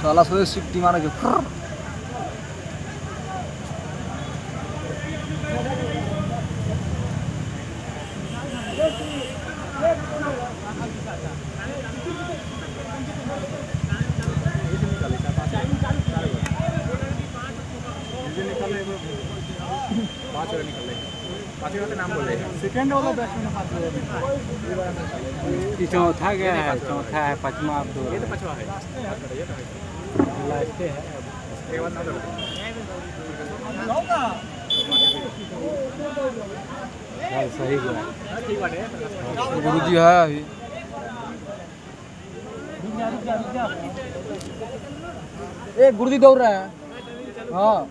साला सोचे सिट्टी मारा के चौथा गया है, चौथा है, पांचवा अब दो। ये तो पांचवा है, लास्ट है। इसके बाद सही गया। ठीक बात है। गुरुजी है अभी ए गुरुजी दौड़ रहा है। हाँ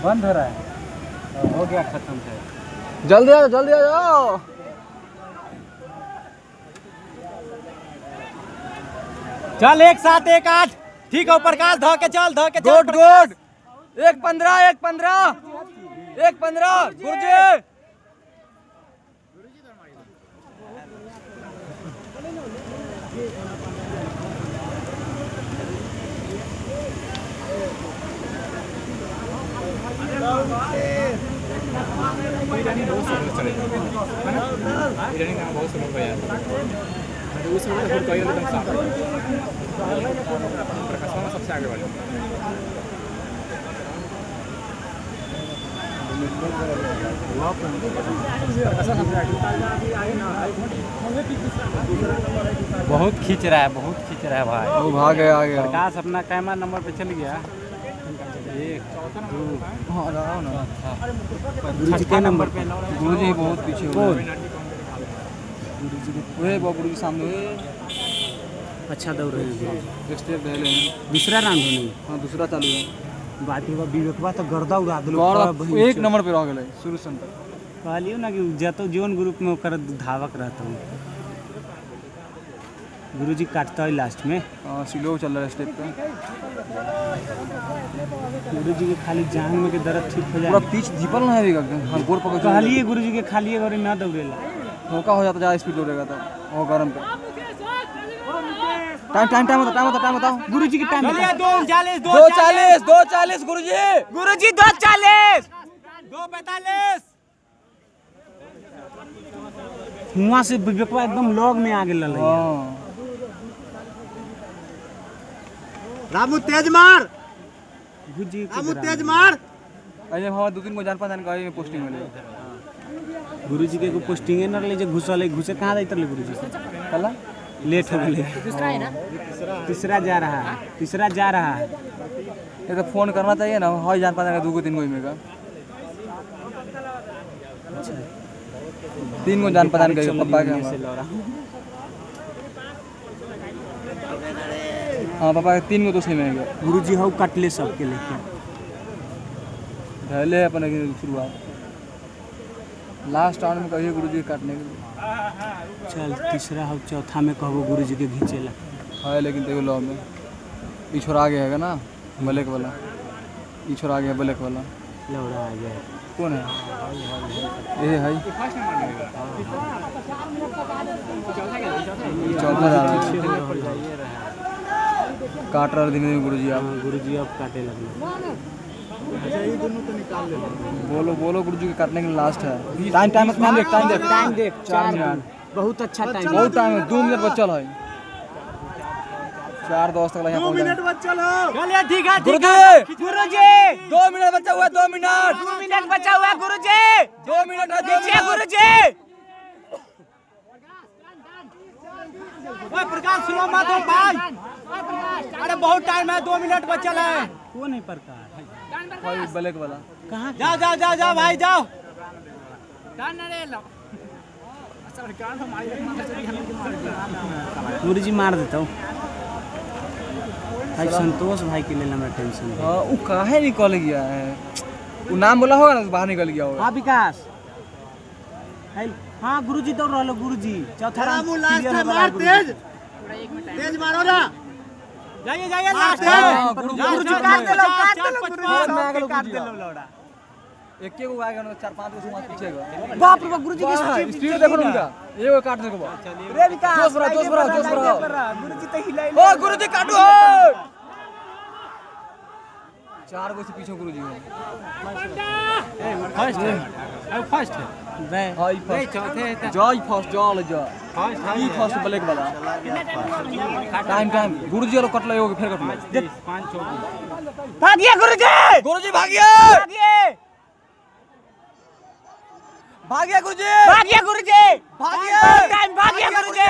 बंद हो रहा है, हो गया, खत्म है। जल्दी आ जाओ। चल 1 7 1 8 ठीक है, प्रकाश धो के चल गुड 1-15 1-15 गुरुजी बहुत समय गया उस समय तो कोई एकदम साफ प्रकाश सबसे आगे वाले बहुत खींच रहा है भाई। वो भाग गया आ गया। प्रकाश अपना कैमरा नंबर पे चल गया। 1 2 हाँ लगाओ ना। गुरुजी के नंबर पे गुरुजी बहुत पीछे हो गए। गुरुजी सामने अच्छा दौड़ रहे हैं। एक स्टेप पहले हैं। दूसरा राउंड हो नहीं। हाँ दूसरा चालू है। बात विवेकवा तो गर्दा उड़ा दिलो। एक नंबर पे रह गए शुरू से कहलियो ना कि जतो जोन ग्रुप में ओकर धावक रहता हूँ। गुरुजी काटता है लास्ट में। स्लो चल रहा है स्टेप पे। गुरुजी के खाली जांग में के दर्द ठीक हो जाए। पूरा पीछ धीपल ना है हाँ गोर पकड़ कहलिए गुरुजी के खाली गोरे ना दौड़ेला। मौका हो जाता ज़्यादा स्पीड दौड़ेगा तब वो गरम पे। टाइम बताओ। गुरुजी के टाइम 2:40 2:40 गुरुजी 2:40 2:45। हुआ से विवेकवा एकदम लॉग में आ गेल। रामू तेज मार। गुरुजी रामू तेज मार। अरे हम 2-3 को जान पहचान के पोस्टिंग मिले। गुरुजी के पोस्टिंग न ले जे घुसे कहाँ दैत ले गुरुजी कला लेट हो गए। दूसरा है ना, तीसरा जा रहा है। ये तो फोन करना चाहिए ना। हाँ जान पहचान 2-3 को में का 3 को जान पहचान के पप्पा के हाँ पापा के 3 को तो सही में गया। गुरुजी हाउ काटले सबके लेके धैले अपने शुरुआत लास्ट राउंड में कहिए गुरुजी काटने के लिए। चल तीसरा हाउ चौथा में कहबो गुरुजी के घींचेला है लेकिन देखो लॉ में ये छोरा आगे है ना ब्लैक वाला। ये छोरा आगे है ब्लैक वाला। लौड़ा आ गया। कौन है ये है चौथा जा रहा है। काट रहा धीमे धीमे गुरुजी आप। गुरुजी अब काटे लगले। बोलो गुरुजी के काटने के लास्ट है। टाइम देख 4 मिनट बहुत अच्छा टाइम। बहुत टाइम है 2 मिनट बचल है। 4 दोस्त तक यहाँ 2 मिनट बचल हो। चलिए ठीक है गुरुजी 2 मिनट बचा हुआ है 2 मिनट बचा हुआ है गुरुजी। 2 मिनट है गुरुजी प्रकाश सुनो मत हो भाई। अरे बहुत टाइम है 2 मिनट बचल है। कौन है प्रकाश भाई ब्लैक वाला कहाँ? जाओ भाई जाओ। गुरुजी मार देता हूँ भाई। संतोष भाई के लिए हमारा टेंशन है। हाँ वो काहे निकल गया है। वो नाम बोला होगा ना बाहर निकल गया होगा। हाँ विकास हाँ गुरुजी दौड़ रहा लो। गुरुजी चौथा रामू लास्ट है, मार तेज मारो ना। जाइए लास्ट है। गुरुजी काट दे लो लौड़ा। एक के को आएगा ना 4-5 को समाज पीछे का बाप रे बाप गुरुजी की स्पीड देखो ना उनका एगो काट दे को रे विकास जोश बढ़ाओ गुरुजी तो हिलाई ओ गुरुजी काटो 4 गो से पीछे गुरुजी हो फर्स्ट है अब फर्स्ट है हां ई फर्स्ट चौथे है जय फर्स्ट जल जा फर्स्ट ई फर्स्ट ब्लैक वाला टाइम गुरुजी और कटला एगो फिर कटला 5 24 भागिए गुरुजी गुरुजी भागिए भागिए गुरुजी भागिए गुरुजी भागिए टाइम भागिए गुरुजी